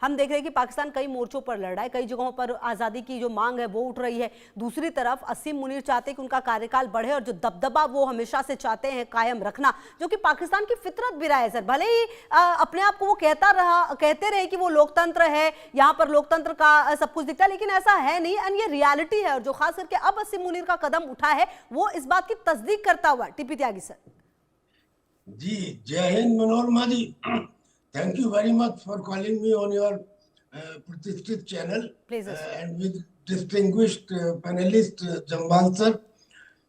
हम देख रहे हैं कि पाकिस्तान कई मोर्चों पर लड़ रहा है, कई जगहों पर आज़ादी की जो मांग है वो उठ रही है। दूसरी तरफ असीम मुनीर चाहते हैं कि उनका कार्यकाल बढ़े और जो दबदबा वो हमेशा से चाहते हैं कायम रखना, जो कि पाकिस्तान की फितरत भी रहा है सर। भले ही अपने आप को वो कहते रहे कि वो लोकतंत्र है, यहाँ पर लोकतंत्र का सब कुछ दिखता है, लेकिन ऐसा है नहीं एंड ये रियलिटी है। और जो खास करके अब असीम मुनीर का कदम उठा है वो इस बात की तस्दीक करता हुआ। टीपी त्यागी सर। जी, जय हिंद मनोरमा जी। Thank you very much for calling me on your प्रतिष्ठित channel please sir. And with distinguished panelist Jamwal sir.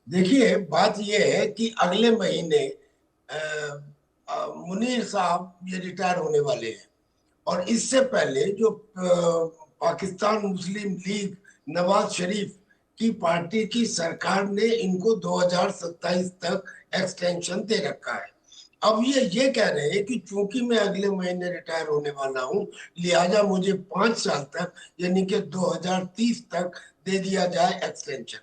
देखिए, बात यह है कि अगले महीने मुनीर साहब ये रिटायर होने वाले हैं और इससे पहले जो पाकिस्तान मुस्लिम लीग नवाज शरीफ की पार्टी की सरकार ने इनको 2027 तक एक्सटेंशन दे रखा है। अब ये कह रहे हैं कि चूंकि मैं अगले महीने रिटायर होने वाला हूं, लिहाजा मुझे 5 साल तक यानी कि 2030 तक दे दिया जाए एक्सटेंशन।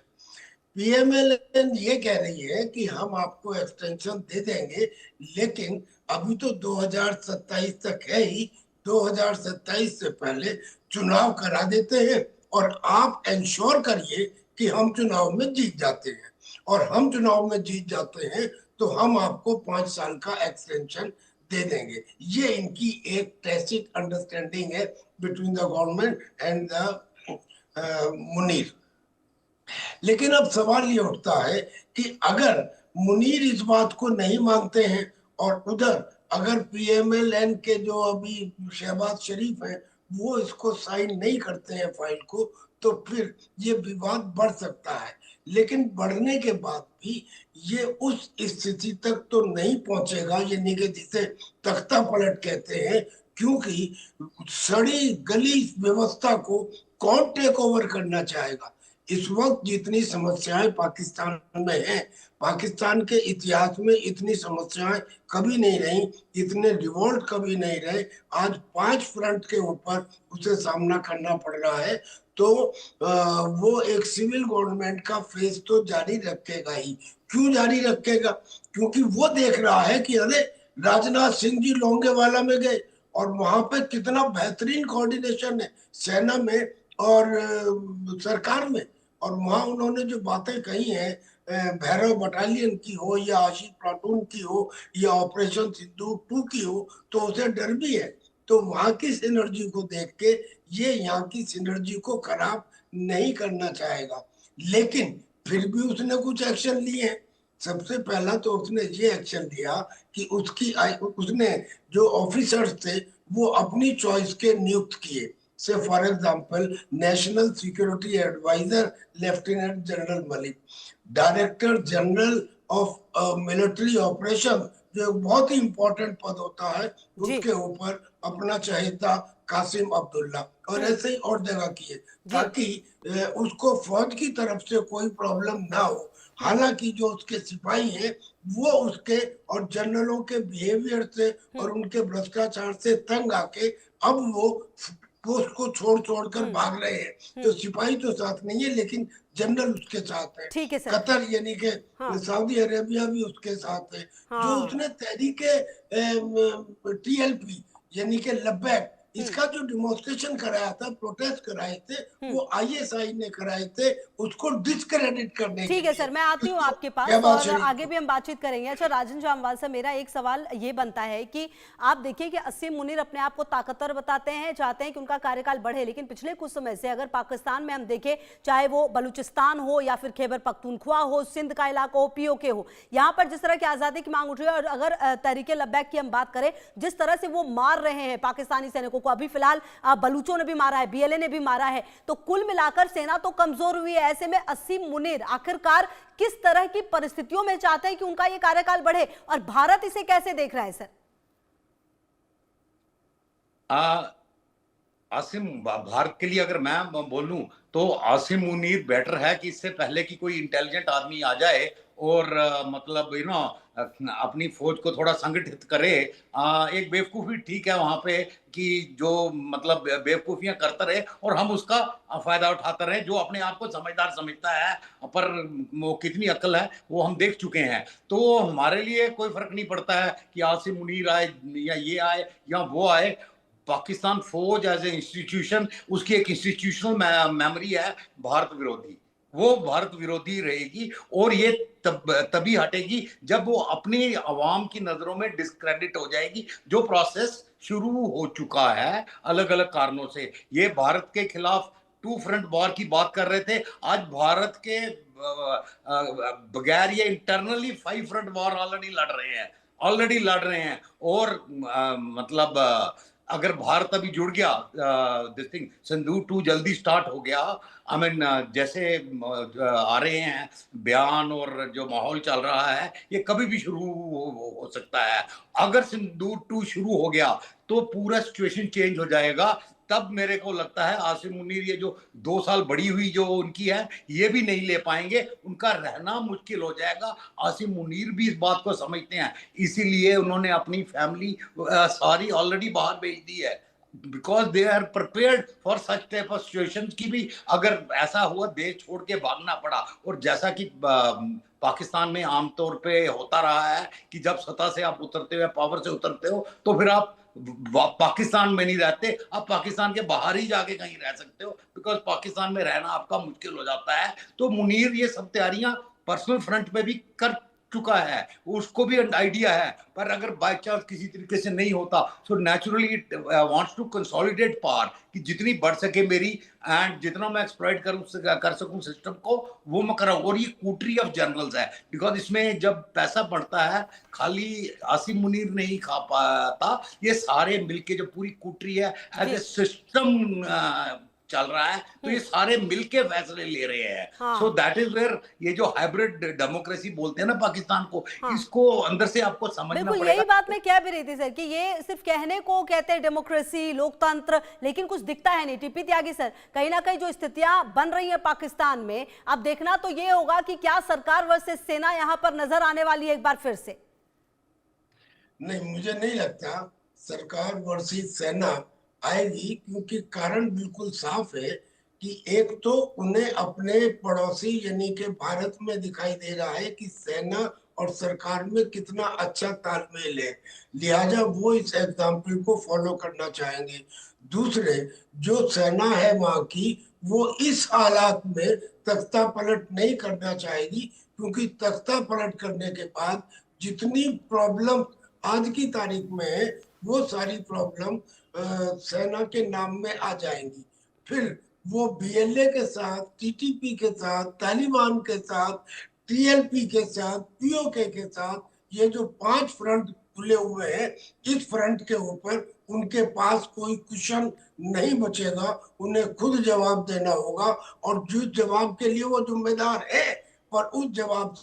पीएमएलएन ये कह रही है कि हम आपको एक्सटेंशन दे देंगे, लेकिन अभी तो 2027 तक है ही। 2027 से पहले चुनाव करा देते हैं और आप इंश्योर करिए कि हम चुनाव में जीत जाते हैं, और हम चुनाव में जीत जाते हैं तो हम आपको 5 साल का एक्सटेंशन दे देंगे। ये इनकी एक टैसिट अंडरस्टैंडिंग है between the government and the Munir. लेकिन अब सवाल ये उठता है कि अगर मुनीर इस बात को नहीं मानते हैं और उधर अगर पीएमएलएन के जो अभी शहबाज शरीफ हैं वो इसको साइन नहीं करते हैं फाइल को, तो फिर ये विवाद बढ़ सकता है। लेकिन बढ़ने के बाद भी ये उस स्थिति तक तो नहीं पहुंचेगा, यानी कि जिसे तख्ता पलट कहते हैं, क्योंकि सड़ी गली व्यवस्था को कौन टेक ओवर करना चाहेगा। इस वक्त जितनी समस्याएं पाकिस्तान में हैं, पाकिस्तान के इतिहास में इतनी समस्याएं कभी नहीं रही, इतने रिवोल्ट कभी नहीं रहे। आज 5 फ्रंट के ऊपर उसे सामना करना पड़ रहा है। तो वो एक सिविल गवर्नमेंट का फेज तो जारी रखेगा ही। क्यों जारी रखेगा? क्योंकि वो देख रहा है कि अरे राजनाथ सिंह जी लोंगेवाला में गए और वहां पे कितना बेहतरीन कोऑर्डिनेशन है सेना में और सरकार में, और वहां उन्होंने जो बातें कही हैं भैरव बटालियन की हो या आशिक प्लाटून की हो या ऑपरेशन सिंदूर 2 की हो, तो उसे डर भी है। तो वहां की सिनर्जी को देख के ये यहाँ की सिनर्जी को खराब नहीं करना चाहेगा, लेकिन फिर भी उसने कुछ एक्शन लिए हैं। सबसे पहला तो उसने ये एक्शन लिया कि उसने जो ऑफिसर्स थे वो अपनी चॉइस के नियुक्त किए। से for example national security advisor lieutenant general Malik, director general of military operation जो बहुत ही इंपॉर्टेंट पद होता है, उसके ऊपर अपना चहेता कासिम अब्दुल्ला, और ऐसे ही और जगह किए ताकि उसको फौज की तरफ से कोई प्रॉब्लम ना हो। हालांकि जो उसके सिपाही हैं वो उसके और जनरलों के बिहेवियर से और उनके भ्रष्टाचार से तंग आके अब वो पोस्ट को छोड़ छोड़ कर भाग रहे हैं। तो सिपाही तो साथ नहीं है, लेकिन जनरल उसके साथ है। ठीक है सर। कतर यानी कि सऊदी अरेबिया भी उसके साथ है। जो उसने तहरीके टीएलपी यानी कि लब्बैक, इसका जो डिमोन्स्ट्रेशन कराया था, प्रोटेस्ट कराए थे, वो आईएसआई ने कराए थे उसको डिस्क्रेडिट करने के लिए। ठीक है सर, मैं आती हूँ आपके पास और आगे भी हम बातचीत करेंगे। अच्छा राजन जामवाल सर, मेरा एक सवाल ये बनता है कि आप देखिए कि असीम मुनीर अपने आप को ताकतवर बताते हैं, चाहते हैं कि उनका कार्यकाल बढ़े, लेकिन पिछले कुछ समय से अगर पाकिस्तान में हम देखें, चाहे वो बलूचिस्तान हो या फिर खैबर पख्तूनख्वा हो, सिंध का इलाका हो, पीओके हो, यहाँ पर जिस तरह की आजादी की मांग उठ रही है, और अगर तहरीके लब्बैक की हम बात करें, जिस तरह से वो मार रहे हैं पाकिस्तानी सैनिकों को, अभी फिलहाल बलूचों ने भी मारा है, बीएलए ने भी मारा है, तो कुल मिलाकर सेना तो कमजोर हुई है। ऐसे में असीम मुनीर आखिरकार किस तरह की परिस्थितियों में चाहते हैं कि उनका यह कार्यकाल बढ़े, और भारत इसे कैसे देख रहा है सर? आसिम, भारत के लिए अगर मैं बोलूं तो आसिम मुनीर बेटर है कि इससे पहले कि कोई इंटेलिजेंट आदमी आ जाए और मतलब अपनी फौज को थोड़ा संगठित करे। एक बेवकूफ़ी ठीक है वहां पे कि जो मतलब बेवकूफियां करता रहे और हम उसका फायदा उठाते रहे। जो अपने आप को समझदार समझता है, पर वो कितनी अक्ल है वो हम देख चुके हैं। तो हमारे लिए कोई फर्क नहीं पड़ता है कि आसिम मुनीर आए या ये आए या वो आए। पाकिस्तान फौज एज ए इंस्टीट्यूशन, उसकी एक इंस्टीट्यूशनल मेमोरी है भारत विरोधी, वो भारत विरोधी रहेगी। और ये तभी हटेगी जब वो अपनी आवाम की नजरों में डिस्क्रेडिट हो जाएगी, जो प्रोसेस शुरू हो चुका है अलग अलग कारणों से। ये भारत के खिलाफ टू फ्रंट वॉर की बात कर रहे थे, आज भारत के बगैर ये इंटरनली 5 फ्रंट वॉर ऑलरेडी लड़ रहे हैं। और मतलब अगर भारत अभी जुड़ गया, दिस थिंग सिंदूर 2 जल्दी स्टार्ट हो गया, आई मीन जैसे आ रहे हैं बयान और जो माहौल चल रहा है, ये कभी भी शुरू हो सकता है। अगर सिंदूर 2 शुरू हो गया तो पूरा सिचुएशन चेंज हो जाएगा। तब मेरे को लगता है आसिम मुनीर ये जो 2 साल बड़ी हुई जो उनकी है, ये भी नहीं ले पाएंगे, उनका रहना मुश्किल हो जाएगा। आसिम मुनीर भी इस बात को समझते हैं, इसीलिए उन्होंने अपनी फैमिली सारी ऑलरेडी बाहर भेज दी है, because they are prepared for such type of situation की भी अगर ऐसा हुआ देश छोड़ के भागना पड़ा। और जैसा कि पाकिस्तान में आमतौर पे होता रहा है कि जब सत्ता से आप उतरते हो, पावर से उतरते हो, तो फिर आप पाकिस्तान में नहीं रहते, आप पाकिस्तान के बाहर ही जाके कहीं रह सकते हो, बिकॉज पाकिस्तान में रहना आपका मुश्किल हो जाता है। तो मुनीर ये सब तैयारियां पर्सनल फ्रंट पे भी कर चुका है, उसको भी आइडिया है। पर अगर बाय चांस किसी तरीके से नहीं होता, so naturally it wants to consolidate power, कि जितनी बढ़ सके मेरी, एंड जितना मैं एक्सप्लॉइट कर सकूं सिस्टम को, वो मैं कराऊं। और ये कूटरी ऑफ जनरल्स है, बिकॉज इसमें जब पैसा बढ़ता है खाली आसिम मुनीर नहीं खा पाता, ये सारे मिलके जो पूरी कूटरी है एज ए सिस्टम चल रहा है, तो ये सारे मिलके फैसले ले रहे हैं। सो दैट इज वेयर ये जो हाइब्रिड डेमोक्रेसी बोलते हैं ना पाकिस्तान को, इसको अंदर से आपको समझना पड़ेगा। यही बात मैं कह भी रही थी सर कि ये सिर्फ कहने को कहते हैं डेमोक्रेसी, लोकतंत्र, लेकिन कुछ दिखता है नहीं। टीपी त्यागी सर, कहीं ना कहीं जो स्थितियां बन रही है पाकिस्तान में, अब देखना तो ये होगा कि क्या सरकार वर्सेस सेना यहां पर नजर आने वाली है एक बार फिर से। नहीं, मुझे नहीं लगता सरकार वर्सेस सेना आएगी, क्योंकि कारण बिल्कुल साफ है कि एक तो उन्हें अपने पड़ोसी यानी कि भारत में दिखाई दे रहा है कि सेना और सरकार में कितना अच्छा तालमेल है, लिहाजा वो इस एग्जाम्पल को फॉलो करना चाहेंगे। दूसरे, जो सेना है वहां की, वो इस हालात में तख्ता पलट नहीं करना चाहेगी, क्योंकि तख्ता पलट करने के बाद जितनी प्रॉब्लम आज की तारीख में है, वो सारी प्रॉब्लम सेना के नाम में आ जाएंगी। फिर वो बीएलए के साथ, टीटीपी के साथ, तालिबान के साथ, टीएलपी के साथ, पीओके के साथ, ये जो 5 फ्रंट खुले हुए हैं, इस फ्रंट के ऊपर उनके पास कोई कुशन नहीं बचेगा, उन्हें खुद जवाब देना होगा। और जिस जवाब के लिए वो जिम्मेदार है, और उस जवाब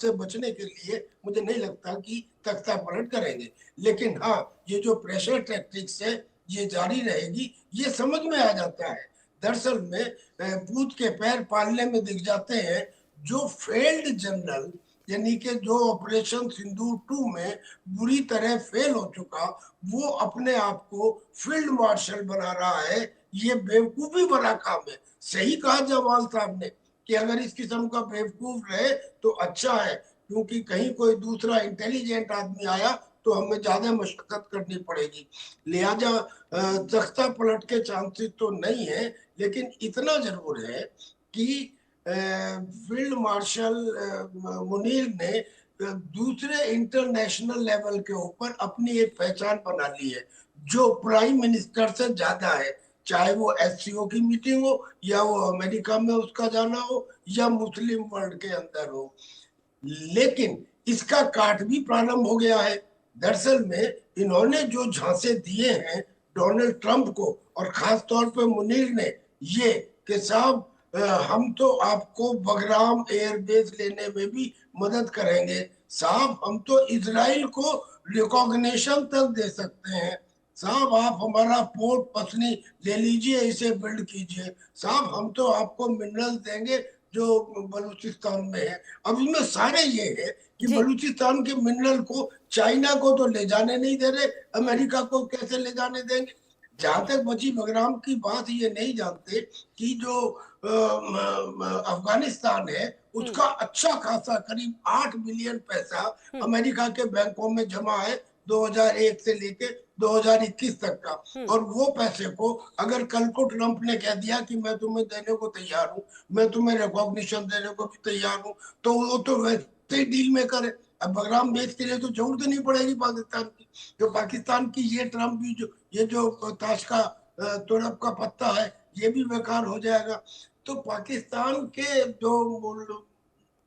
से बचने के लिए मुझे नहीं लगता कि तख्ता पलट करेंगे। लेकिन हाँ, ये जो प्रेशर टैक्टिक्स है ये जारी रहेगी, ये समझ में आ जाता है। दरअसल में भूत के पैर पालने में दिख जाते हैं। जो फेल्ड जनरल, यानी कि जो ऑपरेशन सिंदूर 2 में बुरी तरह फेल हो चुका, वो अपने आप को फील्ड मार्शल बना रहा है, ये बेवकूफी भरा काम है। सही कहा जवाल साहब ने कि अगर इस किस्म का बेवकूफ रहे तो अच्छा है, क्योंकि कहीं कोई दूसरा इंटेलिजेंट आदमी आया तो हमें ज्यादा मशक्कत करनी पड़ेगी। लिहाजा तख्ता पलट के चांसेस तो नहीं है, लेकिन इतना जरूर है कि फील्ड मार्शल मुनीर ने दूसरे इंटरनेशनल लेवल के ऊपर अपनी एक पहचान बना ली है, जो प्राइम मिनिस्टर से ज्यादा है, चाहे वो एससीओ की मीटिंग हो, या वो अमेरिका में उसका जाना हो, या मुस्लिम वर्ल्ड के अंदर हो। लेकिन इसका काट भी प्रारंभ हो गया है। दरअसल में इन्होंने जो झांसे दिए हैं डोनाल्ड ट्रंप को, और खास तौर पे मुनीर ने, ये कि साहब हम तो आपको बगराम एयरबेस लेने में भी मदद करेंगे, साहब हम तो इजराइल को रिकॉग्निशन तक दे सकते हैं, साहब आप हमारा पोर्ट पसनी ले लीजिए, इसे बिल्ड कीजिए, साहब हम तो आपको मिनरल देंगे जो बलूचिस्तान में है। अब इसमें सारे ये है कि बलूचिस्तान के मिनरल को चाइना को तो ले जाने नहीं दे रहे, अमेरिका को कैसे ले जाने देंगे। जहां तक बची बगराम की बात, ये नहीं जानते कि जो अफगानिस्तान है उसका अच्छा खासा करीब 8 बिलियन पैसा अमेरिका के बैंकों में जमा है 2001 से लेके 2021 तक का, और वो पैसे को अगर कल को ट्रंप ने कह दिया कि मैं तुम्हें देने को तैयार हूँ, मैं तुम्हें रिकॉग्निशन देने को भी तैयार हूँ, तो वो तो वैसे ही डील में करे। अब बगराम बेच के लिए तो जरूरत नहीं पड़ेगी पाकिस्तान की। जो पाकिस्तान की ये ट्रंप भी जो ताश का तुड़प का पत्ता है, ये भी बेकार हो जाएगा। तो पाकिस्तान के जो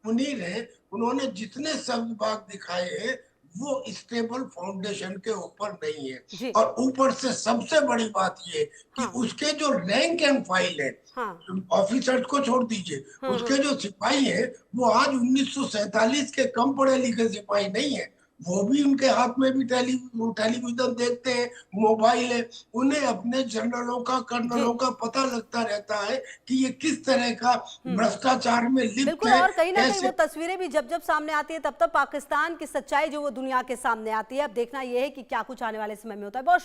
मुनीर हैं, उन्होंने जितने शब्द बाग दिखाए हैं वो स्टेबल फाउंडेशन के ऊपर नहीं है। जी। और ऊपर से सबसे बड़ी बात ये कि हाँ। उसके जो रैंक एंड फाइल है, हाँ। ऑफिसर्स को छोड़ दीजिए, उसके जो सिपाही हैं वो आज 1947 के कम पढ़े लिखे सिपाही नहीं है। वो भी उनके हाथ में भी टेलीविजन देखते हैं, मोबाइल है, उन्हें अपने जनरलों का, कर्नलों का पता लगता रहता है कि ये किस तरह का भ्रष्टाचार में लिप्त बिल्कुल। है। और कहीं ना कहीं कैसे वो तस्वीरें भी जब जब सामने आती है तब तब पाकिस्तान की सच्चाई जो वो दुनिया के सामने आती है। अब देखना यह है कि क्या कुछ आने वाले समय में होता है। बहुत